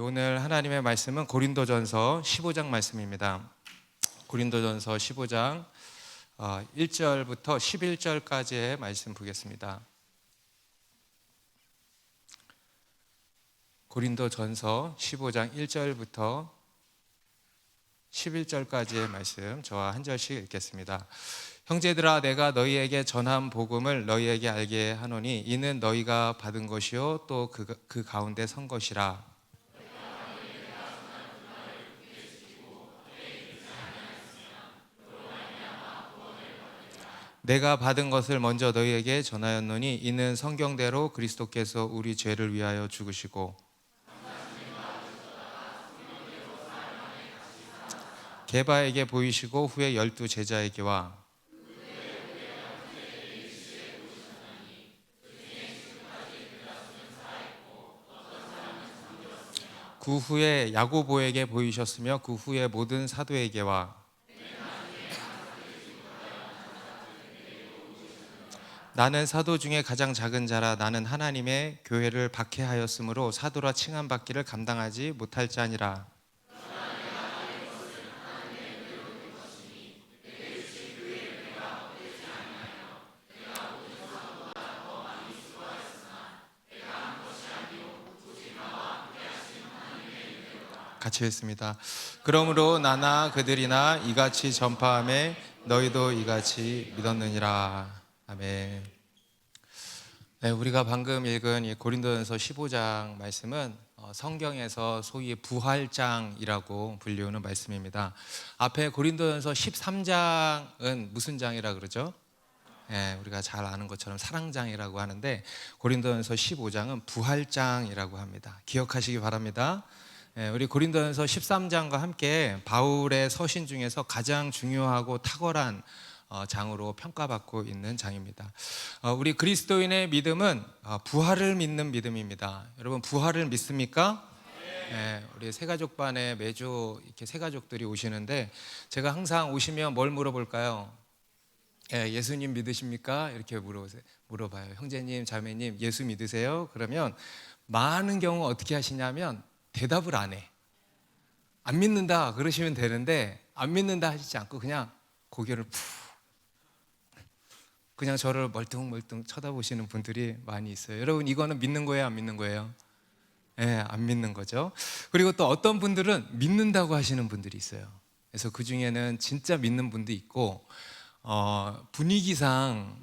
오늘 하나님의 말씀은 고린도전서 15장 말씀입니다. 고린도전서 15장 1절부터 11절까지의 말씀 보겠습니다. 고린도전서 15장 1절부터 11절까지의 말씀 저와 한 절씩 읽겠습니다. 형제들아, 내가 너희에게 전한 복음을 너희에게 알게 하노니 이는 너희가 받은 것이요 또 그 가운데 선 것이라. 내가 받은 것을 먼저 너희에게 전하였노니 이는 성경대로 그리스도께서 우리 죄를 위하여 죽으시고 게바에게 보이시고 후에 12 제자에게와 그 후에 야고보에게 보이셨으며 그 후에 모든 사도에게와 나는 사도 중에 가장 작은 자라. 나는 하나님의 교회를 박해하였으므로 사도라 칭함받기를 감당하지 못할 자니라. 같이 했습니다. 그러므로 나나 그들이나 이같이 전파하매 너희도 이같이 믿었느니라. 아멘. 네, 우리가 방금 읽은 이 고린도전서 15장 말씀은 성경에서 소위 부활장이라고 불리우는 말씀입니다. 앞에 고린도전서 13장은 무슨 장이라 그러죠? 네, 우리가 잘 아는 것처럼 사랑장이라고 하는데 고린도전서 15장은 부활장이라고 합니다. 기억하시기 바랍니다. 우리 고린도전서 13장과 함께 바울의 서신 중에서 가장 중요하고 탁월한 장으로 평가받고 있는 장입니다. 우리 그리스도인의 믿음은 부활을 믿는 믿음입니다. 여러분, 부활을 믿습니까? 네, 우리 새가족반에 매주 이렇게 새가족들이 오시는데 제가 항상 오시면 뭘 물어볼까요? 예수님 믿으십니까? 이렇게 물어봐요. 형제님, 자매님, 예수 믿으세요? 그러면 많은 경우 어떻게 하시냐면 대답을 안 해. 안 믿는다 그러시면 되는데 안 믿는다 하시지 않고 그냥 고개를 푹 그냥 저를 멀뚱멀뚱 쳐다보시는 분들이 많이 있어요. 여러분, 이거는 믿는 거예요, 안 믿는 거예요? 안 믿는 거죠. 그리고 또 어떤 분들은 믿는다고 하시는 분들이 있어요. 그래서 그 중에는 진짜 믿는 분도 있고 분위기상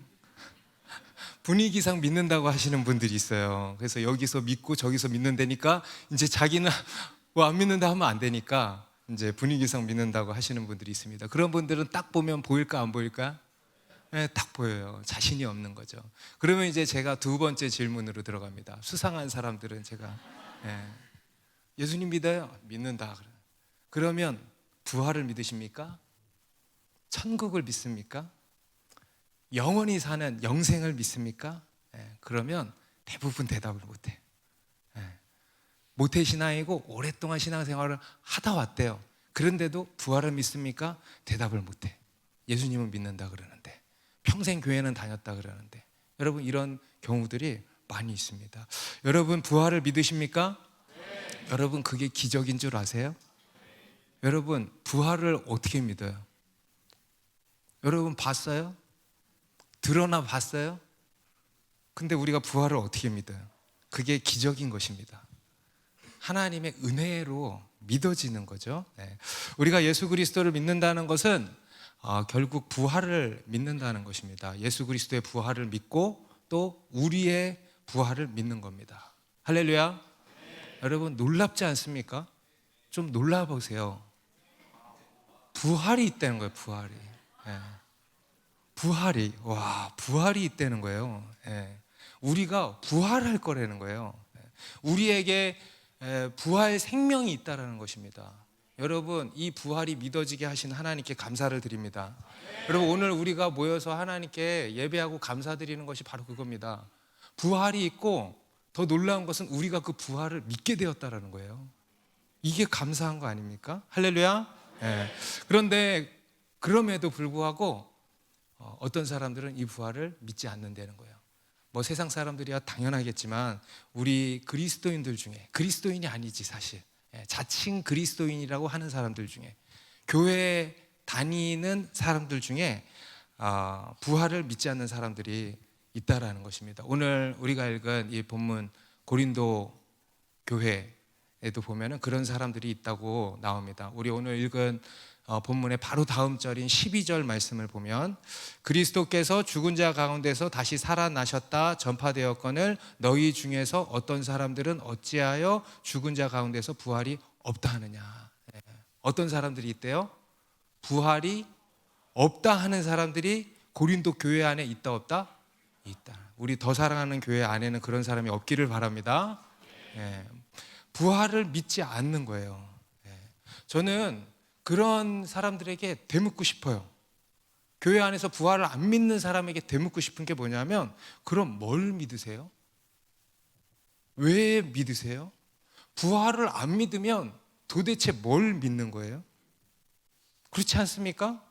믿는다고 하시는 분들이 있어요. 그래서 여기서 믿고 저기서 믿는다니까 이제 자기는 뭐 안 믿는다 하면 안 되니까 이제 분위기상 믿는다고 하시는 분들이 있습니다. 그런 분들은 딱 보면 보일까 안 보일까? 네, 딱 보여요. 자신이 없는 거죠. 그러면 이제 제가 두 번째 질문으로 들어갑니다. 수상한 사람들은 제가 예수님 믿어요? 믿는다. 그러면 부활을 믿으십니까? 천국을 믿습니까? 영원히 사는 영생을 믿습니까? 그러면 대부분 대답을 못해. 모태신앙이고 오랫동안 신앙생활을 하다 왔대요. 그런데도 부활을 믿습니까? 대답을 못해. 예수님은 믿는다 그러는데, 평생 교회는 다녔다 그러는데. 여러분, 이런 경우들이 많이 있습니다. 여러분, 부활을 믿으십니까? 네. 여러분, 그게 기적인 줄 아세요? 네. 여러분, 부활을 어떻게 믿어요? 여러분 봤어요? 드러나 봤어요? 근데 우리가 부활을 어떻게 믿어요? 그게 기적인 것입니다. 하나님의 은혜로 믿어지는 거죠. 우리가 예수 그리스도를 믿는다는 것은 결국 부활을 믿는다는 것입니다. 예수 그리스도의 부활을 믿고 또 우리의 부활을 믿는 겁니다. 할렐루야. 여러분, 놀랍지 않습니까? 좀 놀라보세요. 부활이 있다는 거예요. 부활이 있다는 거예요. 우리가 부활할 거라는 거예요. 우리에게 부활 생명이 있다는 것입니다. 여러분, 이 부활이 믿어지게 하신 하나님께 감사를 드립니다. 여러분, 오늘 우리가 모여서 하나님께 예배하고 감사드리는 것이 바로 그겁니다. 부활이 있고 더 놀라운 것은 우리가 그 부활을 믿게 되었다는 거예요. 이게 감사한 거 아닙니까? 할렐루야. 그런데 그럼에도 불구하고 어떤 사람들은 이 부활을 믿지 않는다는 거예요. 뭐 세상 사람들이야 당연하겠지만 우리 그리스도인들 중에, 그리스도인이 아니지 사실, 자칭 그리스도인이라고 하는 사람들 중에, 교회 다니는 사람들 중에 부활을 믿지 않는 사람들이 있다라는 것입니다. 오늘 우리가 읽은 이 본문 고린도 교회에도 보면은 그런 사람들이 있다고 나옵니다. 우리 오늘 읽은 본문의 바로 다음 절인 12절 말씀을 보면, 그리스도께서 죽은 자 가운데서 다시 살아나셨다 전파되었거늘 너희 중에서 어떤 사람들은 어찌하여 죽은 자 가운데서 부활이 없다 하느냐. 어떤 사람들이 있대요? 부활이 없다 하는 사람들이 고린도 교회 안에 있다 없다? 있다. 우리 더 사랑하는 교회 안에는 그런 사람이 없기를 바랍니다. 부활을 믿지 않는 거예요. 저는 그런 사람들에게 되묻고 싶어요. 교회 안에서 부활을 안 믿는 사람에게 되묻고 싶은 게 뭐냐면, 그럼 뭘 믿으세요? 왜 믿으세요? 부활을 안 믿으면 도대체 뭘 믿는 거예요? 그렇지 않습니까?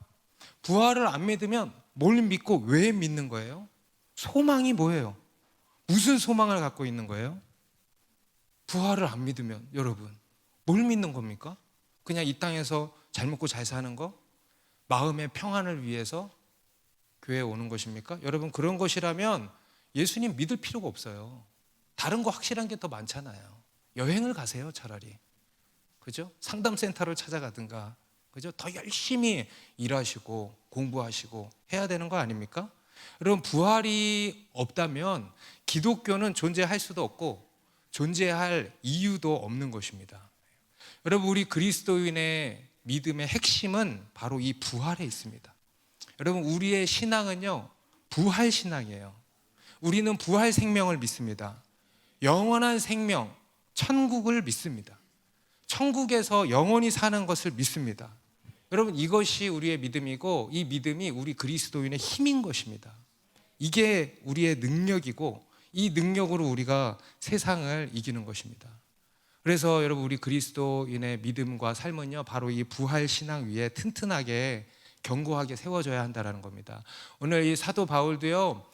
부활을 안 믿으면 뭘 믿고 왜 믿는 거예요? 소망이 뭐예요? 무슨 소망을 갖고 있는 거예요? 부활을 안 믿으면 여러분 뭘 믿는 겁니까? 그냥 이 땅에서 잘 먹고 잘 사는 거? 마음의 평안을 위해서 교회에 오는 것입니까? 여러분, 그런 것이라면 예수님 믿을 필요가 없어요. 다른 거 확실한 게 더 많잖아요. 여행을 가세요, 차라리. 그죠? 상담센터를 찾아가든가, 그죠? 더 열심히 일하시고 공부하시고 해야 되는 거 아닙니까? 여러분, 부활이 없다면 기독교는 존재할 수도 없고 존재할 이유도 없는 것입니다. 여러분, 우리 그리스도인의 믿음의 핵심은 바로 이 부활에 있습니다. 여러분, 우리의 신앙은요, 부활 신앙이에요. 우리는 부활 생명을 믿습니다. 영원한 생명, 천국을 믿습니다. 천국에서 영원히 사는 것을 믿습니다. 여러분, 이것이 우리의 믿음이고, 이 믿음이 우리 그리스도인의 힘인 것입니다. 이게 우리의 능력이고, 이 능력으로 우리가 세상을 이기는 것입니다. 그래서 여러분, 우리 그리스도인의 믿음과 삶은요, 바로 이 부활 신앙 위에 튼튼하게 견고하게 세워져야 한다는 겁니다. 오늘 이 사도 바울도요,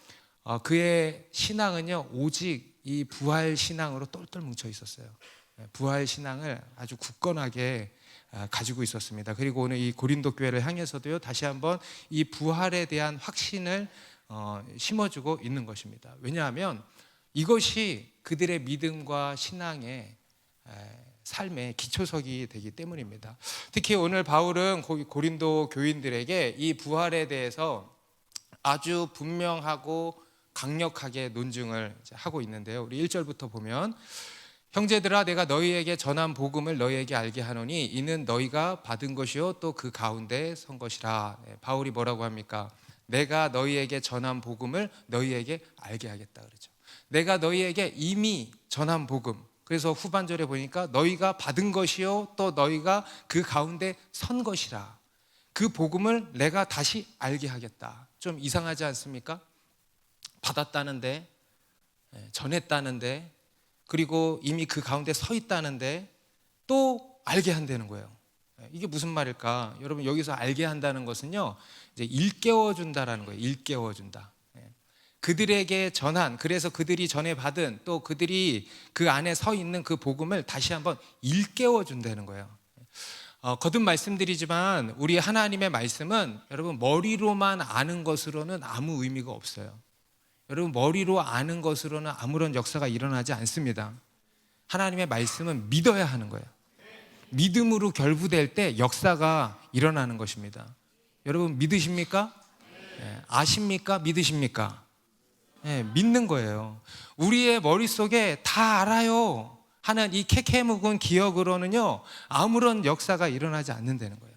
그의 신앙은요, 오직 이 부활 신앙으로 똘똘 뭉쳐 있었어요. 부활 신앙을 아주 굳건하게 가지고 있었습니다. 그리고 오늘 이 고린도 교회를 향해서도요, 다시 한번 이 부활에 대한 확신을 심어주고 있는 것입니다. 왜냐하면 이것이 그들의 믿음과 신앙의 삶의 기초석이 되기 때문입니다. 특히 오늘 바울은 고린도 교인들에게 이 부활에 대해서 아주 분명하고 강력하게 논증을 하고 있는데요. 우리 1절부터 보면, 형제들아, 내가 너희에게 전한 복음을 너희에게 알게 하노니 이는 너희가 받은 것이요 또 그 가운데 선 것이라. 바울이 뭐라고 합니까? 내가 너희에게 전한 복음을 너희에게 알게 하겠다 그러죠. 내가 너희에게 이미 전한 복음, 그래서 후반절에 보니까 너희가 받은 것이요 또 너희가 그 가운데 선 것이라. 그 복음을 내가 다시 알게 하겠다. 좀 이상하지 않습니까? 받았다는데, 전했다는데, 그리고 이미 그 가운데 서 있다는데 또 알게 한다는 거예요. 이게 무슨 말일까? 여러분, 여기서 알게 한다는 것은요, 이제 일깨워 준다라는 거예요. 일깨워 준다. 그들에게 전한, 그래서 그들이 전해 받은, 또 그들이 그 안에 서 있는 그 복음을 다시 한번 일깨워 준다는 거예요. 거듭 말씀드리지만 우리 하나님의 말씀은 여러분 머리로만 아는 것으로는 아무 의미가 없어요. 여러분, 머리로 아는 것으로는 아무런 역사가 일어나지 않습니다. 하나님의 말씀은 믿어야 하는 거예요. 믿음으로 결부될 때 역사가 일어나는 것입니다. 여러분, 믿으십니까? 아십니까? 믿으십니까? 믿는 거예요. 우리의 머릿속에 다 알아요 하는 이 캐캐묵은 기억으로는요, 아무런 역사가 일어나지 않는다는 거예요.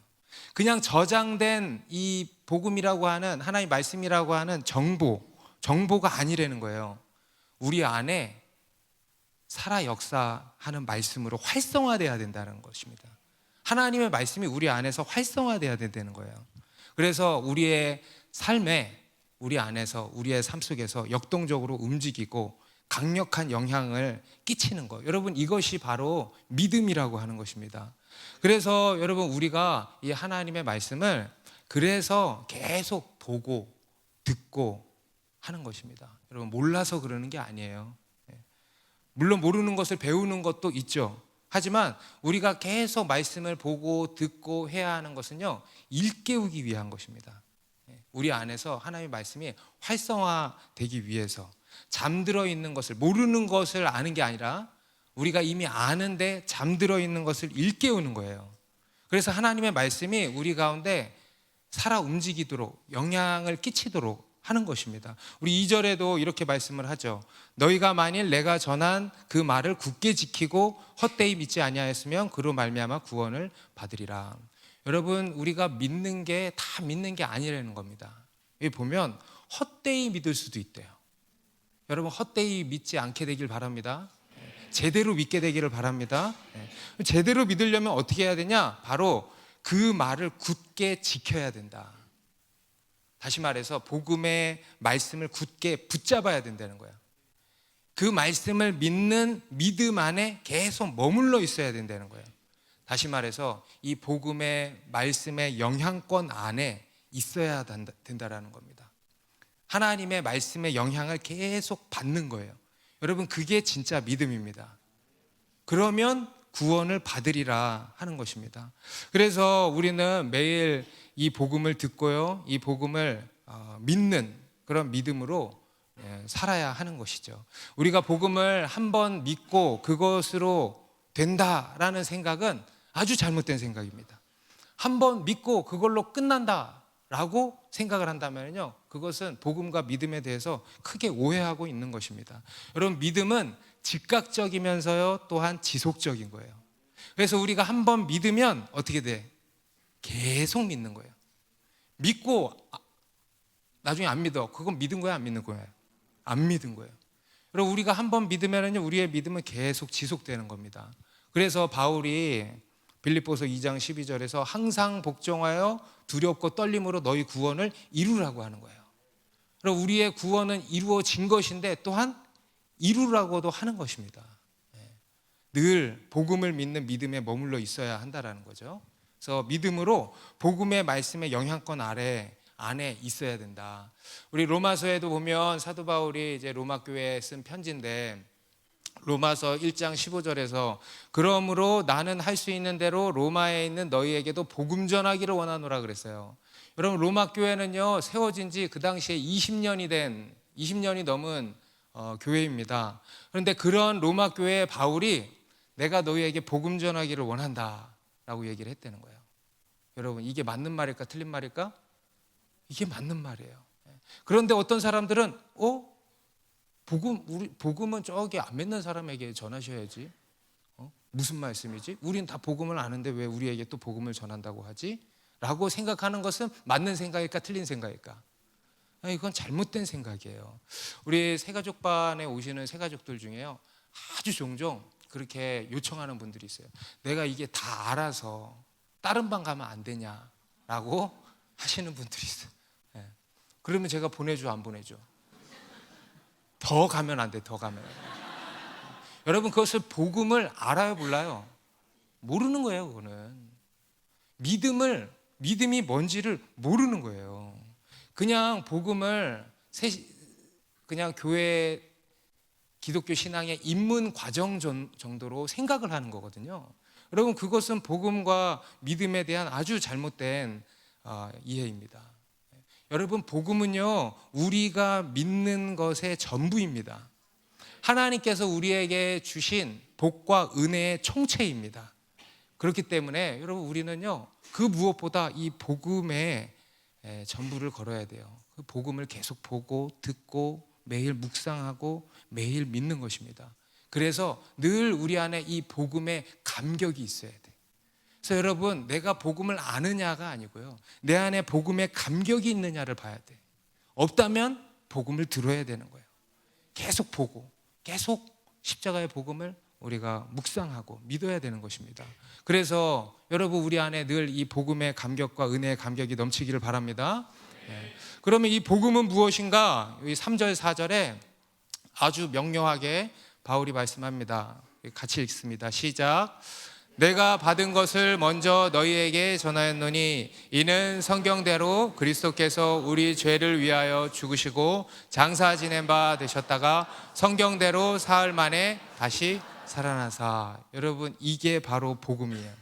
그냥 저장된 이 복음이라고 하는, 하나님의 말씀이라고 하는 정보가 아니라는 거예요. 우리 안에 살아 역사하는 말씀으로 활성화돼야 된다는 것입니다. 하나님의 말씀이 우리 안에서 활성화돼야 된다는 거예요. 그래서 우리의 삶에, 우리 안에서, 우리의 삶 속에서 역동적으로 움직이고 강력한 영향을 끼치는 것, 여러분, 이것이 바로 믿음이라고 하는 것입니다. 그래서 여러분, 우리가 이 하나님의 말씀을 그래서 계속 보고 듣고 하는 것입니다. 여러분, 몰라서 그러는 게 아니에요. 물론 모르는 것을 배우는 것도 있죠. 하지만 우리가 계속 말씀을 보고 듣고 해야 하는 것은요, 일깨우기 위한 것입니다. 우리 안에서 하나님의 말씀이 활성화되기 위해서, 잠들어 있는 것을, 모르는 것을 아는 게 아니라 우리가 이미 아는데 잠들어 있는 것을 일깨우는 거예요. 그래서 하나님의 말씀이 우리 가운데 살아 움직이도록, 영향을 끼치도록 하는 것입니다. 우리 2절에도 이렇게 말씀을 하죠. 너희가 만일 내가 전한 그 말을 굳게 지키고 헛되이 믿지 아니하였으면 그로 말미암아 구원을 받으리라. 여러분, 우리가 믿는 게 다 믿는 게 아니라는 겁니다. 여기 보면 헛되이 믿을 수도 있대요. 여러분, 헛되이 믿지 않게 되길 바랍니다. 제대로 믿게 되기를 바랍니다. 제대로 믿으려면 어떻게 해야 되냐? 바로 그 말을 굳게 지켜야 된다. 다시 말해서 복음의 말씀을 굳게 붙잡아야 된다는 거예요. 그 말씀을 믿는 믿음 안에 계속 머물러 있어야 된다는 거예요. 다시 말해서 이 복음의 말씀의 영향권 안에 있어야 된다라는 겁니다. 하나님의 말씀의 영향을 계속 받는 거예요. 여러분, 그게 진짜 믿음입니다. 그러면 구원을 받으리라 하는 것입니다. 그래서 우리는 매일 이 복음을 듣고요, 이 복음을 믿는 그런 믿음으로 살아야 하는 것이죠. 우리가 복음을 한번 믿고 그것으로 된다라는 생각은 아주 잘못된 생각입니다. 한번 믿고 그걸로 끝난다라고 생각을 한다면요, 그것은 복음과 믿음에 대해서 크게 오해하고 있는 것입니다. 여러분, 믿음은 즉각적이면서요 또한 지속적인 거예요. 그래서 우리가 한번 믿으면 어떻게 돼? 계속 믿는 거예요. 믿고 나중에 안 믿어. 그건 믿은 거야, 안 믿는 거예요? 안 믿은 거예요. 그리고 우리가 한번 믿으면요, 우리의 믿음은 계속 지속되는 겁니다. 그래서 바울이 빌립보서 2장 12절에서 항상 복종하여 두렵고 떨림으로 너희 구원을 이루라고 하는 거예요. 그리고 우리의 구원은 이루어진 것인데 또한 이루라고도 하는 것입니다. 늘 복음을 믿는 믿음에 머물러 있어야 한다라는 거죠. 그래서 믿음으로 복음의 말씀의 영향권 안에 있어야 된다. 우리 로마서에도 보면 사도 바울이 이제 로마 교회에 쓴 편지인데, 로마서 1장 15절에서 그러므로 나는 할 수 있는 대로 로마에 있는 너희에게도 복음 전하기를 원하노라 그랬어요. 여러분, 로마 교회는요, 세워진 지 그 당시에 20년이 넘은 교회입니다. 그런데 그런 로마 교회의 바울이 내가 너희에게 복음 전하기를 원한다라고 얘기를 했다는 거예요. 여러분, 이게 맞는 말일까 틀린 말일까? 이게 맞는 말이에요. 그런데 어떤 사람들은 복음은 저기 안 믿는 사람에게 전하셔야지. 무슨 말씀이지? 우린 다 복음을 아는데 왜 우리에게 또 복음을 전한다고 하지? 라고 생각하는 것은 맞는 생각일까 틀린 생각일까? 이건 잘못된 생각이에요. 우리 새가족반에 오시는 새가족들 중에요, 아주 종종 그렇게 요청하는 분들이 있어요. 내가 이게 다 알아서 다른 방 가면 안 되냐라고 하시는 분들이 있어요. 그러면 제가 보내줘 안 보내줘? 더 가면 안 돼, 더 가면. 여러분, 그것을 복음을 알아요, 몰라요? 모르는 거예요. 그거는 믿음이 뭔지를 모르는 거예요. 그냥 복음을 그냥 교회 기독교 신앙의 입문 과정 정도로 생각을 하는 거거든요. 여러분, 그것은 복음과 믿음에 대한 아주 잘못된 이해입니다. 여러분, 복음은요, 우리가 믿는 것의 전부입니다. 하나님께서 우리에게 주신 복과 은혜의 총체입니다. 그렇기 때문에 여러분, 우리는요, 그 무엇보다 이 복음에 전부를 걸어야 돼요. 그 복음을 계속 보고 듣고 매일 묵상하고 매일 믿는 것입니다. 그래서 늘 우리 안에 이 복음의 감격이 있어야 돼. 그래서 여러분, 내가 복음을 아느냐가 아니고요, 내 안에 복음의 감격이 있느냐를 봐야 돼. 없다면 복음을 들어야 되는 거예요. 계속 보고 계속 십자가의 복음을 우리가 묵상하고 믿어야 되는 것입니다. 그래서 여러분, 우리 안에 늘 이 복음의 감격과 은혜의 감격이 넘치기를 바랍니다. 그러면 이 복음은 무엇인가? 이 3절 4절에 아주 명료하게 바울이 말씀합니다. 같이 읽습니다. 시작. 내가 받은 것을 먼저 너희에게 전하였노니 이는 성경대로 그리스도께서 우리 죄를 위하여 죽으시고 장사 지낸 바 되셨다가 성경대로 사흘 만에 다시 살아나사. 여러분, 이게 바로 복음이에요.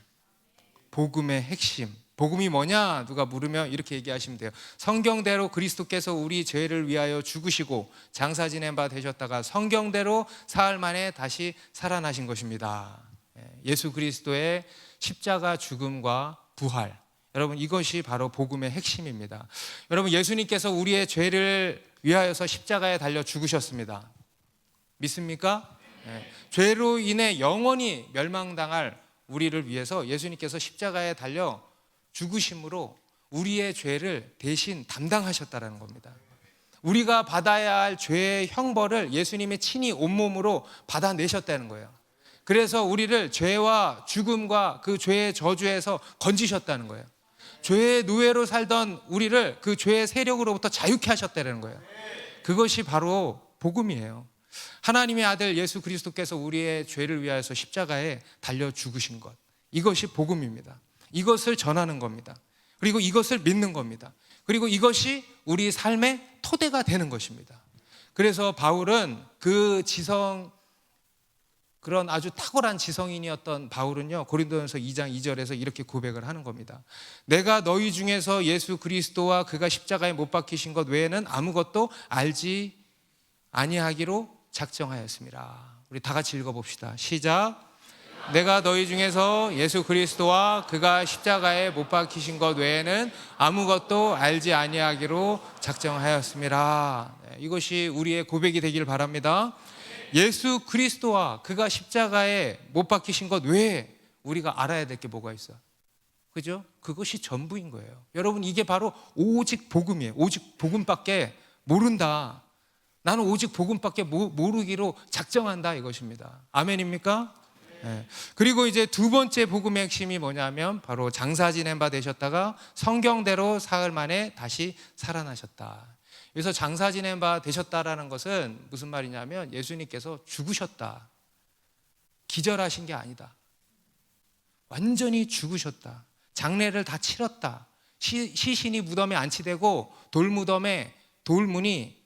복음의 핵심. 복음이 뭐냐? 누가 물으면 이렇게 얘기하시면 돼요. 성경대로 그리스도께서 우리 죄를 위하여 죽으시고 장사 지낸 바 되셨다가 성경대로 사흘 만에 다시 살아나신 것입니다. 예수 그리스도의 십자가 죽음과 부활, 여러분, 이것이 바로 복음의 핵심입니다. 여러분, 예수님께서 우리의 죄를 위하여서 십자가에 달려 죽으셨습니다. 믿습니까? 죄로 인해 영원히 멸망당할 우리를 위해서 예수님께서 십자가에 달려 죽으심으로 우리의 죄를 대신 담당하셨다는 겁니다. 우리가 받아야 할 죄의 형벌을 예수님의 친히 온몸으로 받아내셨다는 거예요. 그래서 우리를 죄와 죽음과 그 죄의 저주에서 건지셨다는 거예요. 죄의 노예로 살던 우리를 그 죄의 세력으로부터 자유케 하셨다는 거예요. 그것이 바로 복음이에요. 하나님의 아들 예수 그리스도께서 우리의 죄를 위하여서 십자가에 달려 죽으신 것, 이것이 복음입니다. 이것을 전하는 겁니다. 그리고 이것을 믿는 겁니다. 그리고 이것이 우리 삶의 토대가 되는 것입니다. 그래서 바울은 그런 아주 탁월한 지성인이었던 바울은요, 고린도전서 2장 2절에서 이렇게 고백을 하는 겁니다. 내가 너희 중에서 예수 그리스도와 그가 십자가에 못 박히신 것 외에는 아무것도 알지 아니하기로 작정하였습니다. 우리 다 같이 읽어봅시다. 시작. 내가 너희 중에서 예수 그리스도와 그가 십자가에 못 박히신 것 외에는 아무것도 알지 아니하기로 작정하였습니다. 이것이 우리의 고백이 되길 바랍니다. 예수 그리스도와 그가 십자가에 못 박히신 것 외에 우리가 알아야 될 게 뭐가 있어요? 그죠? 그것이 전부인 거예요. 여러분, 이게 바로 오직 복음이에요. 오직 복음밖에 모른다. 나는 오직 복음밖에 모르기로 작정한다, 이것입니다. 아멘입니까? 네. 그리고 이제 두 번째 복음의 핵심이 뭐냐면 바로 장사 지낸 바 되셨다가 성경대로 사흘 만에 다시 살아나셨다. 그래서 장사 지낸 바 되셨다라는 것은 무슨 말이냐면 예수님께서 죽으셨다, 기절하신 게 아니다. 완전히 죽으셨다. 장례를 다 치렀다. 시신이 무덤에 안치되고 돌무덤에 돌문이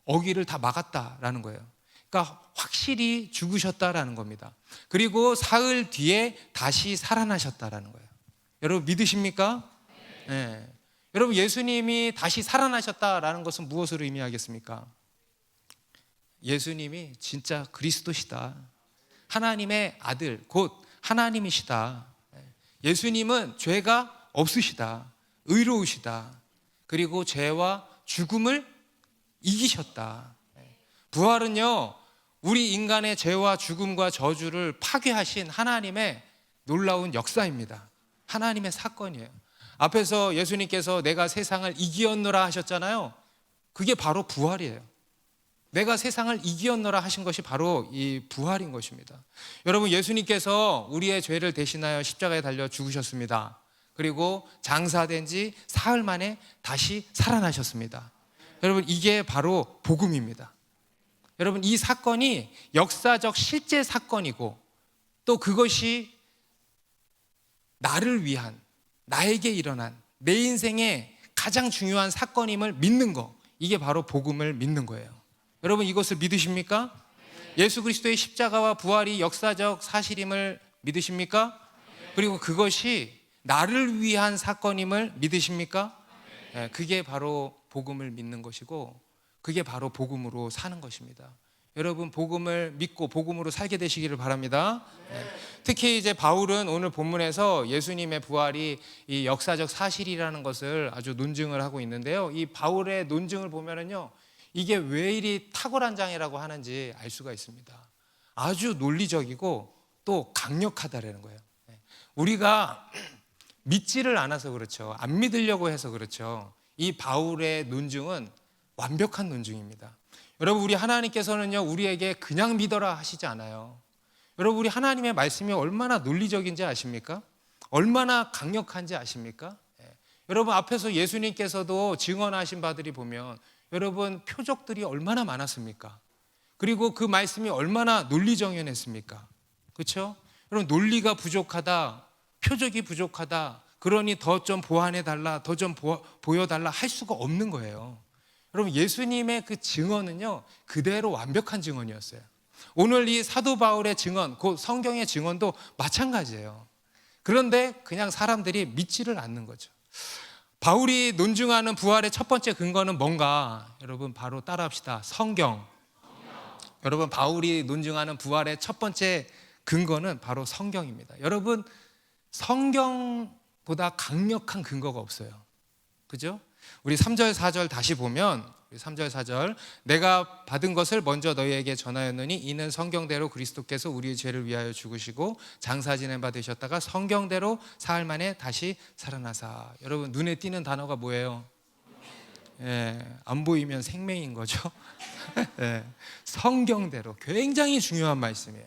어귀를 다 막았다라는 거예요. 그러니까 확실히 죽으셨다라는 겁니다. 그리고 사흘 뒤에 다시 살아나셨다라는 거예요. 여러분, 믿으십니까? 네. 여러분, 예수님이 다시 살아나셨다라는 것은 무엇을 의미하겠습니까? 예수님이 진짜 그리스도시다. 하나님의 아들, 곧 하나님이시다. 예수님은 죄가 없으시다. 의로우시다. 그리고 죄와 죽음을 이기셨다. 부활은요, 우리 인간의 죄와 죽음과 저주를 파괴하신 하나님의 놀라운 역사입니다. 하나님의 사건이에요. 앞에서 예수님께서 내가 세상을 이기었노라 하셨잖아요. 그게 바로 부활이에요. 내가 세상을 이기었노라 하신 것이 바로 이 부활인 것입니다. 여러분, 예수님께서 우리의 죄를 대신하여 십자가에 달려 죽으셨습니다. 그리고 장사된 지 사흘 만에 다시 살아나셨습니다. 여러분, 이게 바로 복음입니다. 여러분, 이 사건이 역사적 실제 사건이고 또 그것이 나를 위한, 나에게 일어난 내 인생의 가장 중요한 사건임을 믿는 거, 이게 바로 복음을 믿는 거예요. 여러분, 이것을 믿으십니까? 예수 그리스도의 십자가와 부활이 역사적 사실임을 믿으십니까? 그리고 그것이 나를 위한 사건임을 믿으십니까? 그게 바로 복음을 믿는 것이고 그게 바로 복음으로 사는 것입니다. 여러분, 복음을 믿고 복음으로 살게 되시기를 바랍니다. 특히 이제 바울은 오늘 본문에서 예수님의 부활이 이 역사적 사실이라는 것을 아주 논증을 하고 있는데요. 이 바울의 논증을 보면은요, 이게 왜 이리 탁월한 장이라고 하는지 알 수가 있습니다. 아주 논리적이고 또 강력하다라는 거예요. 우리가 믿지를 않아서 그렇죠. 안 믿으려고 해서 그렇죠. 이 바울의 논증은 완벽한 논증입니다. 여러분, 우리 하나님께서는요, 우리에게 그냥 믿어라 하시지 않아요. 여러분, 우리 하나님의 말씀이 얼마나 논리적인지 아십니까? 얼마나 강력한지 아십니까? 여러분, 앞에서 예수님께서도 증언하신 바들이 보면 여러분, 표적들이 얼마나 많았습니까? 그리고 그 말씀이 얼마나 논리정연했습니까? 그렇죠? 여러분, 논리가 부족하다, 표적이 부족하다, 그러니 더 좀 보완해달라, 더 좀 보여달라 할 수가 없는 거예요. 여러분, 예수님의 그 증언은요, 그대로 완벽한 증언이었어요. 오늘 이 사도 바울의 증언, 그 성경의 증언도 마찬가지예요. 그런데 그냥 사람들이 믿지를 않는 거죠. 바울이 논증하는 부활의 첫 번째 근거는 뭔가? 여러분, 바로 따라합시다. 성경. 여러분, 바울이 논증하는 부활의 첫 번째 근거는 바로 성경입니다. 여러분, 성경보다 강력한 근거가 없어요. 그죠? 우리 3절 4절 다시 보면, 3절 4절, 내가 받은 것을 먼저 너희에게 전하였느니 이는 성경대로 그리스도께서 우리의 죄를 위하여 죽으시고 장사 지낸 바 되셨다가 성경대로 사흘 만에 다시 살아나사. 여러분, 눈에 띄는 단어가 뭐예요? 안 보이면 생명인 거죠. 성경대로. 굉장히 중요한 말씀이에요.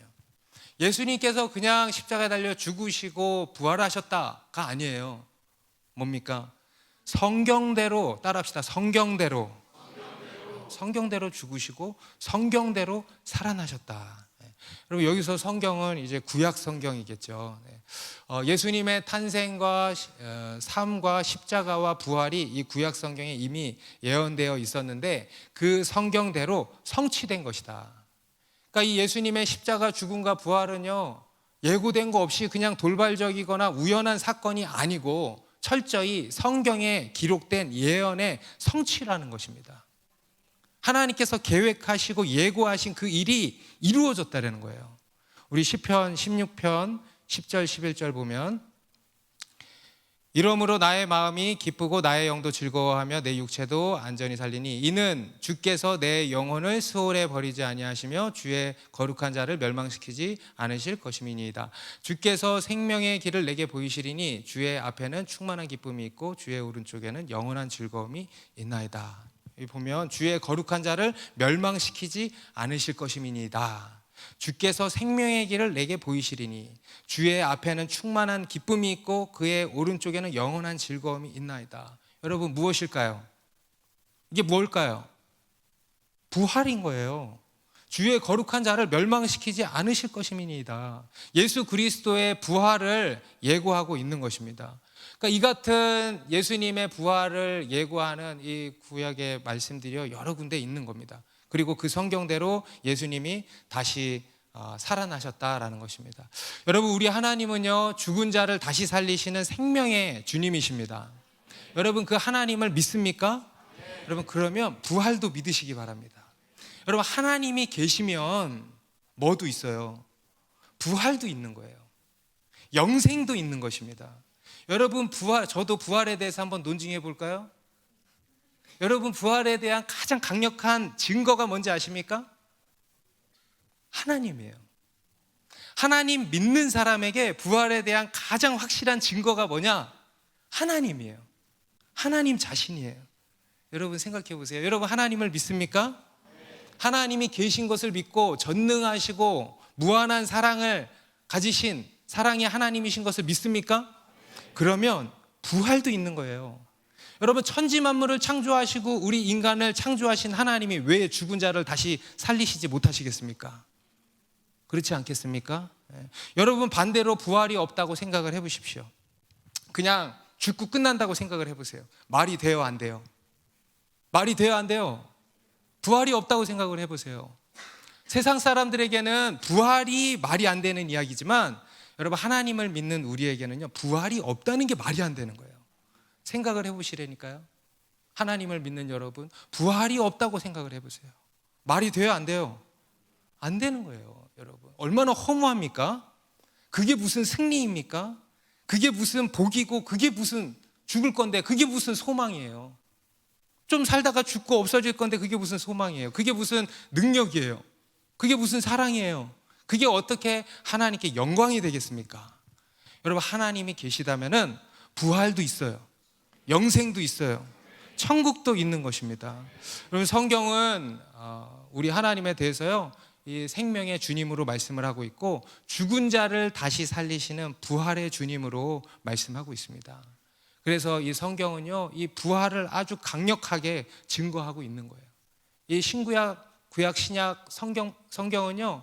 예수님께서 그냥 십자가에 달려 죽으시고 부활하셨다가 아니에요. 뭡니까? 성경대로, 따라합시다. 성경대로 죽으시고 성경대로 살아나셨다. 여러분, 여기서 성경은 이제 구약 성경이겠죠. 예수님의 탄생과 삶과 십자가와 부활이 이 구약 성경에 이미 예언되어 있었는데 그 성경대로 성취된 것이다. 그러니까 이 예수님의 십자가 죽음과 부활은요, 예고된 거 없이 그냥 돌발적이거나 우연한 사건이 아니고 철저히 성경에 기록된 예언의 성취라는 것입니다. 하나님께서 계획하시고 예고하신 그 일이 이루어졌다는 거예요. 우리 시편 16편 10절 11절 보면, 이러므로 나의 마음이 기쁘고 나의 영도 즐거워하며 내 육체도 안전히 살리니 이는 주께서 내 영혼을 수월에 버리지 아니하시며 주의 거룩한 자를 멸망시키지 않으실 것임이니이다. 주께서 생명의 길을 내게 보이시리니 주의 앞에는 충만한 기쁨이 있고 주의 오른쪽에는 영원한 즐거움이 있나이다. 여기 보면 주의 거룩한 자를 멸망시키지 않으실 것임이니이다. 주께서 생명의 길을 내게 보이시리니 주의 앞에는 충만한 기쁨이 있고 그의 오른쪽에는 영원한 즐거움이 있나이다. 여러분, 무엇일까요? 이게 뭘까요? 부활인 거예요. 주의 거룩한 자를 멸망시키지 않으실 것임이니이다. 예수 그리스도의 부활을 예고하고 있는 것입니다. 그러니까 이 같은 예수님의 부활을 예고하는 이 구약의 말씀들이 여러 군데 있는 겁니다. 그리고 그 성경대로 예수님이 다시 살아나셨다라는 것입니다. 여러분, 우리 하나님은요, 죽은 자를 다시 살리시는 생명의 주님이십니다. 여러분, 그 하나님을 믿습니까? 여러분, 그러면 부활도 믿으시기 바랍니다. 여러분, 하나님이 계시면 뭐도 있어요? 부활도 있는 거예요. 영생도 있는 것입니다. 여러분, 저도 부활에 대해서 한번 논증해 볼까요? 여러분, 부활에 대한 가장 강력한 증거가 뭔지 아십니까? 하나님이에요. 하나님 믿는 사람에게 부활에 대한 가장 확실한 증거가 뭐냐? 하나님이에요. 하나님 자신이에요. 여러분, 생각해 보세요. 여러분, 하나님을 믿습니까? 하나님이 계신 것을 믿고 전능하시고 무한한 사랑을 가지신 사랑의 하나님이신 것을 믿습니까? 그러면 부활도 있는 거예요. 여러분, 천지 만물을 창조하시고 우리 인간을 창조하신 하나님이 왜 죽은 자를 다시 살리시지 못하시겠습니까? 그렇지 않겠습니까? 여러분, 반대로 부활이 없다고 생각을 해보십시오. 그냥 죽고 끝난다고 생각을 해보세요. 말이 돼요, 안 돼요? 말이 돼요, 안 돼요? 부활이 없다고 생각을 해보세요. 세상 사람들에게는 부활이 말이 안 되는 이야기지만 여러분, 하나님을 믿는 우리에게는요, 부활이 없다는 게 말이 안 되는 거예요. 생각을 해보시라니까요. 하나님을 믿는 여러분, 부활이 없다고 생각을 해보세요. 말이 돼요, 안 돼요? 안 되는 거예요, 여러분. 얼마나 허무합니까? 그게 무슨 승리입니까? 그게 무슨 복이고, 그게 무슨 죽을 건데, 그게 무슨 소망이에요? 좀 살다가 죽고 없어질 건데 그게 무슨 소망이에요? 그게 무슨 능력이에요? 그게 무슨 사랑이에요? 그게 어떻게 하나님께 영광이 되겠습니까? 여러분, 하나님이 계시다면은 부활도 있어요. 영생도 있어요. 천국도 있는 것입니다. 여러분, 성경은 우리 하나님에 대해서요, 이 생명의 주님으로 말씀을 하고 있고 죽은 자를 다시 살리시는 부활의 주님으로 말씀하고 있습니다. 그래서 이 성경은요, 이 부활을 아주 강력하게 증거하고 있는 거예요. 이 신구약 구약 신약 성경은요,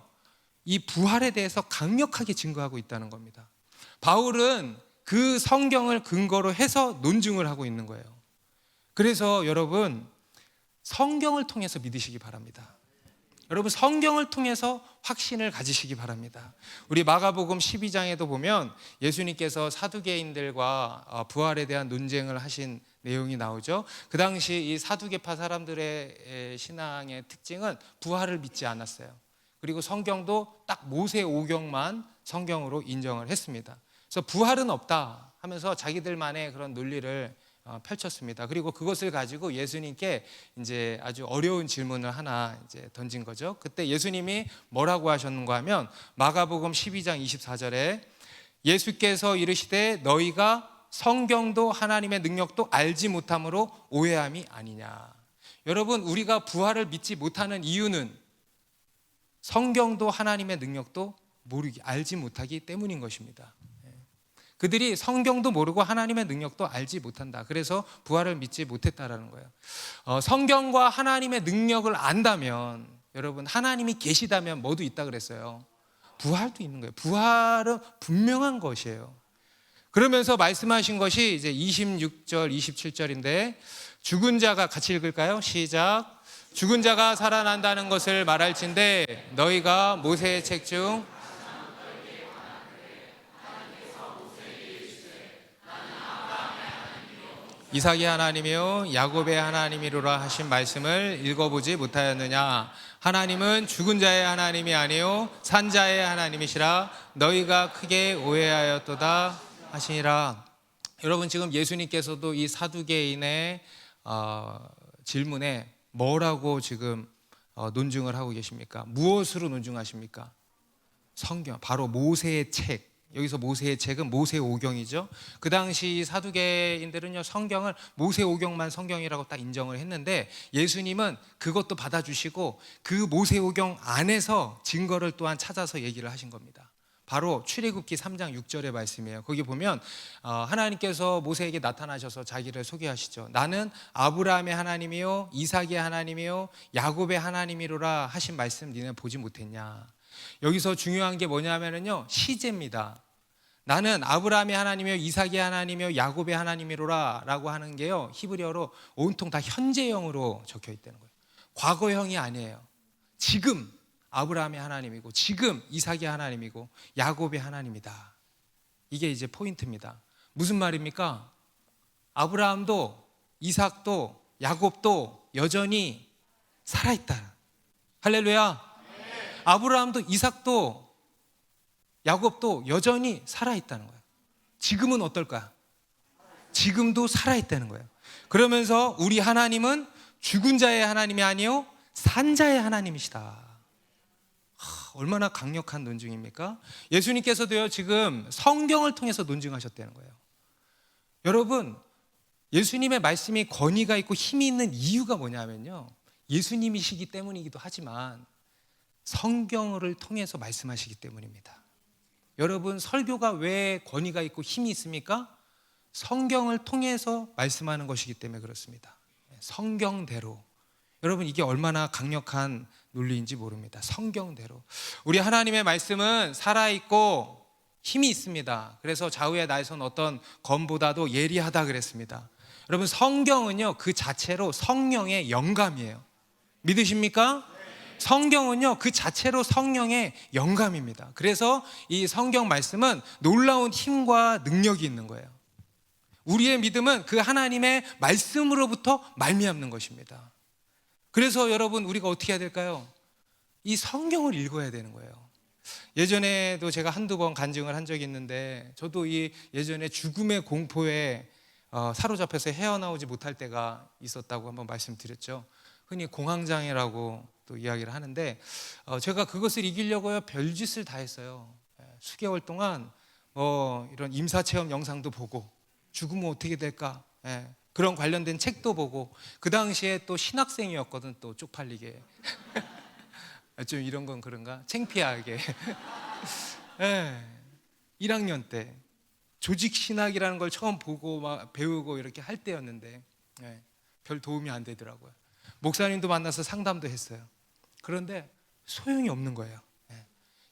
이 부활에 대해서 강력하게 증거하고 있다는 겁니다. 바울은 그 성경을 근거로 해서 논증을 하고 있는 거예요. 그래서 여러분, 성경을 통해서 믿으시기 바랍니다. 여러분, 성경을 통해서 확신을 가지시기 바랍니다. 우리 마가복음 12장에도 보면 예수님께서 사두개인들과 부활에 대한 논쟁을 하신 내용이 나오죠. 그 당시 이 사두개파 사람들의 신앙의 특징은 부활을 믿지 않았어요. 그리고 성경도 딱 모세 오경만 성경으로 인정을 했습니다. 그래서 부활은 없다 하면서 자기들만의 그런 논리를 펼쳤습니다. 그리고 그것을 가지고 예수님께 이제 아주 어려운 질문을 하나 이제 던진 거죠. 그때 예수님이 뭐라고 하셨는가 하면 마가복음 12장 24절에 예수께서 이르시되 너희가 성경도 하나님의 능력도 알지 못함으로 오해함이 아니냐. 여러분, 우리가 부활을 믿지 못하는 이유는 성경도 하나님의 능력도 알지 못하기 때문인 것입니다. 그들이 성경도 모르고 하나님의 능력도 알지 못한다. 그래서 부활을 믿지 못했다라는 거예요. 성경과 하나님의 능력을 안다면, 여러분, 하나님이 계시다면 뭐도 있다 그랬어요? 부활도 있는 거예요. 부활은 분명한 것이에요. 그러면서 말씀하신 것이 이제 26절, 27절인데 죽은 자가, 같이 읽을까요? 시작. 죽은 자가 살아난다는 것을 말할진대 너희가 모세의 책 중 이삭의 하나님이요 야곱의 하나님이로라 하신 말씀을 읽어보지 못하였느냐. 하나님은 죽은 자의 하나님이 아니요 산자의 하나님이시라 너희가 크게 오해하였도다 하시니라. 여러분, 지금 예수님께서도 이 사두개인의 질문에 뭐라고 지금 논증을 하고 계십니까? 무엇으로 논증하십니까? 성경, 바로 모세의 책. 여기서 모세의 책은 모세오경이죠. 그 당시 사두개인들은요, 성경을 모세오경만 성경이라고 딱 인정을 했는데 예수님은 그것도 받아주시고 그 모세오경 안에서 증거를 또한 찾아서 얘기를 하신 겁니다. 바로 출애굽기 3장 6절의 말씀이에요. 거기 보면 하나님께서 모세에게 나타나셔서 자기를 소개하시죠. 나는 아브라함의 하나님이요 이삭의 하나님이요 야곱의 하나님이로라 하신 말씀 니네 보지 못했냐. 여기서 중요한 게 뭐냐면요, 시제입니다. 나는 아브라함의 하나님이요 이삭의 하나님이요 야곱의 하나님이로라 라고 하는 게요, 히브리어로 온통 다 현재형으로 적혀 있다는 거예요. 과거형이 아니에요. 지금 아브라함의 하나님이고 지금 이삭의 하나님이고 야곱의 하나님이다. 이게 이제 포인트입니다. 무슨 말입니까? 아브라함도 이삭도 야곱도 여전히 살아있다. 할렐루야. 아브라함도 이삭도 야곱도 여전히 살아있다는 거예요. 지금은 어떨까? 지금도 살아있다는 거예요. 그러면서 우리 하나님은 죽은 자의 하나님이 아니요 산 자의 하나님이시다. 얼마나 강력한 논증입니까? 예수님께서도요, 지금 성경을 통해서 논증하셨다는 거예요. 여러분, 예수님의 말씀이 권위가 있고 힘이 있는 이유가 뭐냐면요, 예수님이시기 때문이기도 하지만 성경을 통해서 말씀하시기 때문입니다. 여러분, 설교가 왜 권위가 있고 힘이 있습니까? 성경을 통해서 말씀하는 것이기 때문에 그렇습니다. 성경대로. 여러분, 이게 얼마나 강력한 논리인지 모릅니다. 성경대로. 우리 하나님의 말씀은 살아있고 힘이 있습니다. 그래서 좌우의 날선 어떤 검보다도 예리하다 그랬습니다. 여러분, 성경은요 그 자체로 성령의 영감이에요. 믿으십니까? 성경은요 그 자체로 성령의 영감입니다. 그래서 이 성경 말씀은 놀라운 힘과 능력이 있는 거예요. 우리의 믿음은 그 하나님의 말씀으로부터 말미암는 것입니다. 그래서 여러분, 우리가 어떻게 해야 될까요? 이 성경을 읽어야 되는 거예요. 예전에도 제가 한두 번 간증을 한 적이 있는데, 저도 이 예전에 죽음의 공포에 사로잡혀서 헤어나오지 못할 때가 있었다고 한번 말씀드렸죠. 흔히 공황장애라고 또 이야기를 하는데, 제가 그것을 이기려고요 별짓을 다 했어요. 수개월 동안 이런 임사체험 영상도 보고, 죽으면 어떻게 될까, 그런 관련된 책도 보고, 그 당시에 또 신학생이었거든. 또 쪽팔리게 좀 이런 건 그런가? 창피하게 1학년 때 조직신학이라는 걸 처음 보고 막 배우고 이렇게 할 때였는데 별 도움이 안 되더라고요. 목사님도 만나서 상담도 했어요. 그런데 소용이 없는 거예요.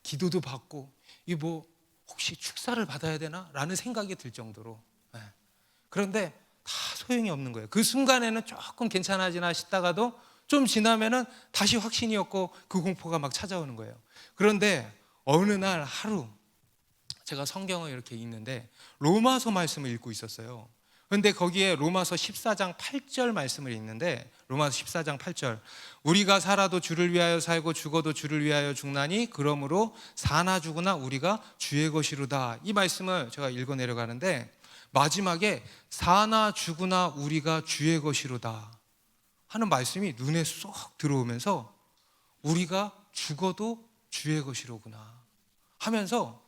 기도도 받고 이 뭐 혹시 축사를 받아야 되나? 라는 생각이 들 정도로. 그런데 다 소용이 없는 거예요. 그 순간에는 조금 괜찮아지나 싶다가도 좀 지나면은 다시 확신이 없고 그 공포가 막 찾아오는 거예요. 그런데 어느 날 하루 제가 성경을 이렇게 읽는데 로마서 말씀을 읽고 있었어요. 그런데 거기에 로마서 14장 8절 말씀을 읽는데, 로마서 14장 8절, 우리가 살아도 주를 위하여 살고 죽어도 주를 위하여 죽나니 그러므로 사나 죽으나 우리가 주의 것이로다. 이 말씀을 제가 읽어 내려가는데 마지막에 사나 죽으나 우리가 주의 것이로다 하는 말씀이 눈에 쏙 들어오면서 우리가 죽어도 주의 것이로구나 하면서,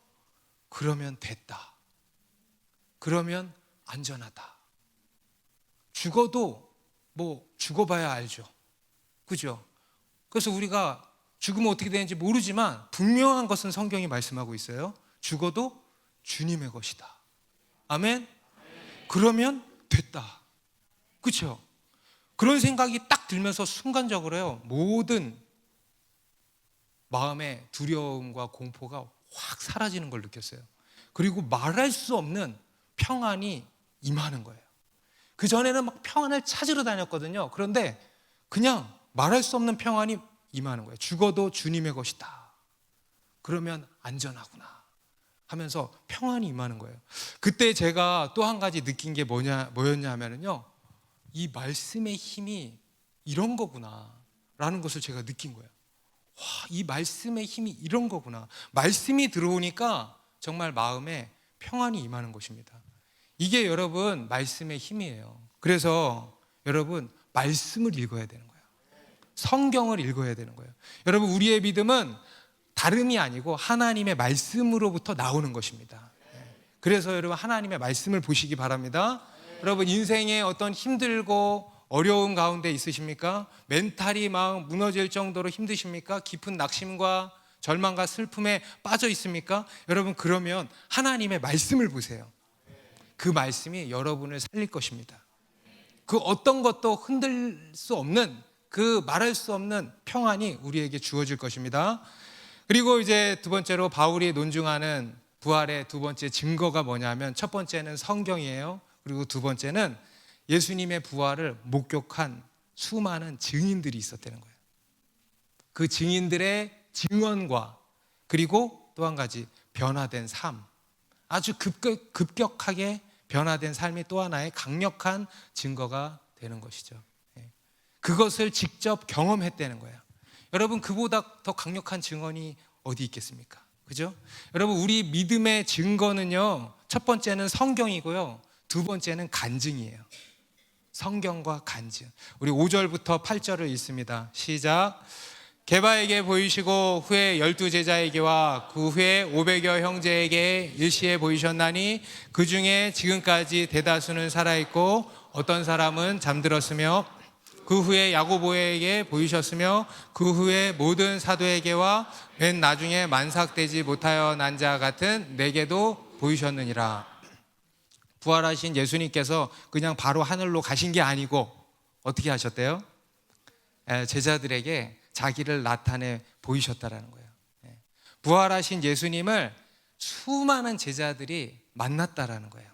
그러면 됐다, 그러면 안전하다, 죽어도 뭐 죽어봐야 알죠, 그죠? 그래서 우리가 죽으면 어떻게 되는지 모르지만 분명한 것은 성경이 말씀하고 있어요. 죽어도 주님의 것이다. 아멘. 그러면 됐다, 그렇죠? 그런 생각이 딱 들면서 순간적으로요, 모든 마음의 두려움과 공포가 확 사라지는 걸 느꼈어요. 그리고 말할 수 없는 평안이 임하는 거예요. 그 전에는 막 평안을 찾으러 다녔거든요. 그런데 그냥 말할 수 없는 평안이 임하는 거예요. 죽어도 주님의 것이다, 그러면 안전하구나 하면서 평안이 임하는 거예요. 그때 제가 또 한 가지 느낀 게 뭐였냐 하면요, 이 말씀의 힘이 이런 거구나 라는 것을 제가 느낀 거예요. 와, 이 말씀의 힘이 이런 거구나. 말씀이 들어오니까 정말 마음에 평안이 임하는 것입니다. 이게 여러분 말씀의 힘이에요. 그래서 여러분 말씀을 읽어야 되는 거예요. 성경을 읽어야 되는 거예요. 여러분, 우리의 믿음은 다름이 아니고 하나님의 말씀으로부터 나오는 것입니다. 그래서 여러분 하나님의 말씀을 보시기 바랍니다. 여러분, 인생에 어떤 힘들고 어려움 가운데 있으십니까? 멘탈이 막 무너질 정도로 힘드십니까? 깊은 낙심과 절망과 슬픔에 빠져 있습니까? 여러분, 그러면 하나님의 말씀을 보세요. 그 말씀이 여러분을 살릴 것입니다. 그 어떤 것도 흔들 수 없는, 그 말할 수 없는 평안이 우리에게 주어질 것입니다. 그리고 이제 두 번째로 바울이 논증하는 부활의 두 번째 증거가 뭐냐면, 첫 번째는 성경이에요. 그리고 두 번째는 예수님의 부활을 목격한 수많은 증인들이 있었다는 거예요. 그 증인들의 증언과 그리고 또 한 가지 변화된 삶, 아주 급격하게 변화된 삶이 또 하나의 강력한 증거가 되는 것이죠. 그것을 직접 경험했다는 거예요. 여러분, 그보다 더 강력한 증언이 어디 있겠습니까? 그죠? 여러분, 우리 믿음의 증거는요, 첫 번째는 성경이고요, 두 번째는 간증이에요. 성경과 간증. 우리 5절부터 8절을 읽습니다. 시작. 게바에게 보이시고 후에 12제자에게와 그 후에 500여 형제에게 일시에 보이셨나니 그 중에 지금까지 대다수는 살아있고 어떤 사람은 잠들었으며, 그 후에 야고보에게 보이셨으며 그 후에 모든 사도에게와 맨 나중에 만삭되지 못하여 난 자 같은 내게도 보이셨느니라. 부활하신 예수님께서 그냥 바로 하늘로 가신 게 아니고 어떻게 하셨대요? 제자들에게 자기를 나타내 보이셨다라는 거예요. 부활하신 예수님을 수많은 제자들이 만났다라는 거예요.